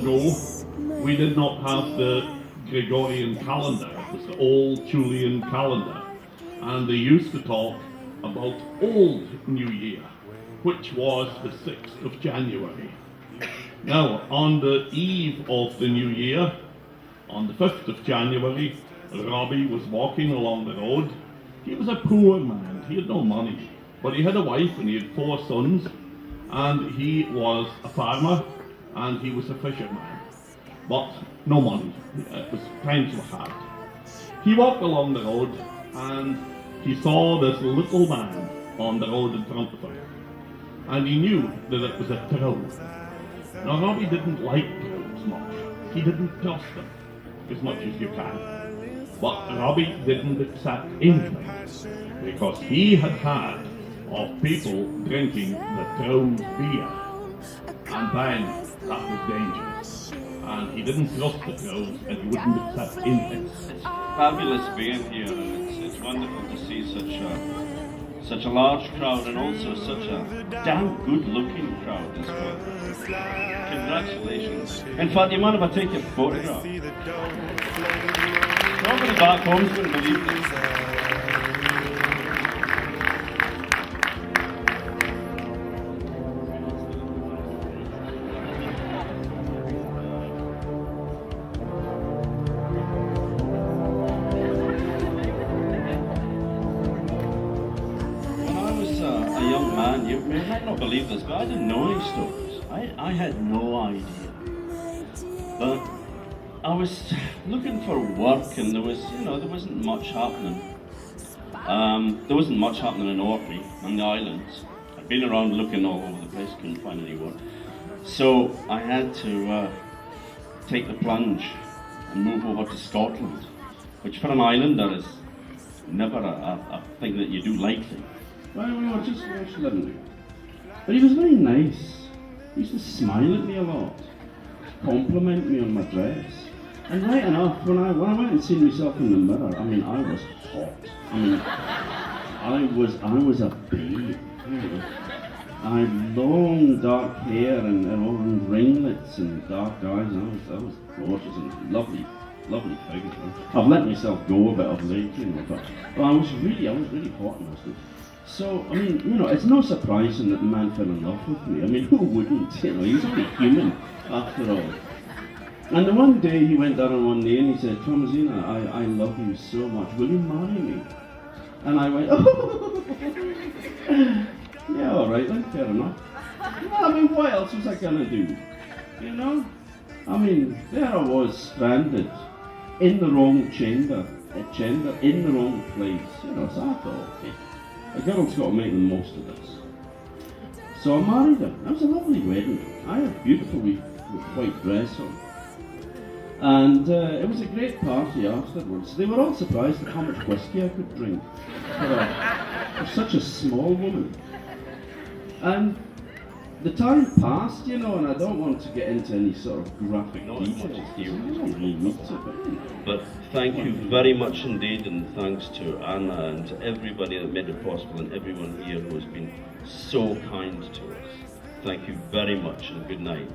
ago, we did not have the Gregorian calendar, it was the old Julian calendar, and they used to talk about Old New Year, which was the 6th of January. Now, on the eve of the New Year, on the 5th of January, Robbie was walking along the road. He was a poor man, he had no money, but he had a wife and he had 4 sons, and he was a farmer and he was a fisherman, but no money. It was times were hard. He walked along the road and he saw this little man on the road in front of him, and he knew that it was a troll. Now Robbie didn't like trolls much. He didn't trust them as much as you can. But Robbie didn't accept anything because he had heard of people drinking the troll's beer, and then that was dangerous. And he didn't trust the trolls and he wouldn't accept anything. It's fabulous being here, and it's wonderful to see such a large crowd and also such a damn good-looking crowd as well. Congratulations. In fact, you mind if I take your photograph? Nobody back home's going to believe this. A young man, you might not believe this, but I didn't know any stories. I had no idea. But I was looking for work, and there wasn't much happening. There wasn't much happening in Orkney and the islands. I'd been around looking all over the place, couldn't find any work. So I had to take the plunge and move over to Scotland, which for an islander is never a thing that you do lightly. Well, we were just wrestling. But he was very nice. He used to smile at me a lot, compliment me on my dress. And right enough, when I went and seen myself in the mirror, I mean, I was hot. I mean, I was a babe. I had long dark hair and orange ringlets and dark eyes, and I was gorgeous and lovely figure. I've let myself go a bit of late, but I was really hot in this. So, I mean, it's no surprising that the man fell in love with me. I mean, who wouldn't? He's only human, after all. And the one day he went down on one knee and he said, "Thomasina, I love you so much. Will you marry me?" And I went, "Oh, yeah, all right then, fair enough." Well, I mean, what else was I gonna do? I mean, there I was, stranded in the wrong chamber, in the wrong place. So I thought, okay, a girl's got to make the most of this. So I married her. That was a lovely wedding. I had a beautiful white dress on. And it was a great party afterwards. They were all surprised at how much whiskey I could drink for such a small woman. And the time passed, and I don't want to get into any sort of graphic details. I don't really need to, but thank you very much indeed, and thanks to Anna and to everybody that made it possible, and everyone here who has been so kind to us. Thank you very much, and good night.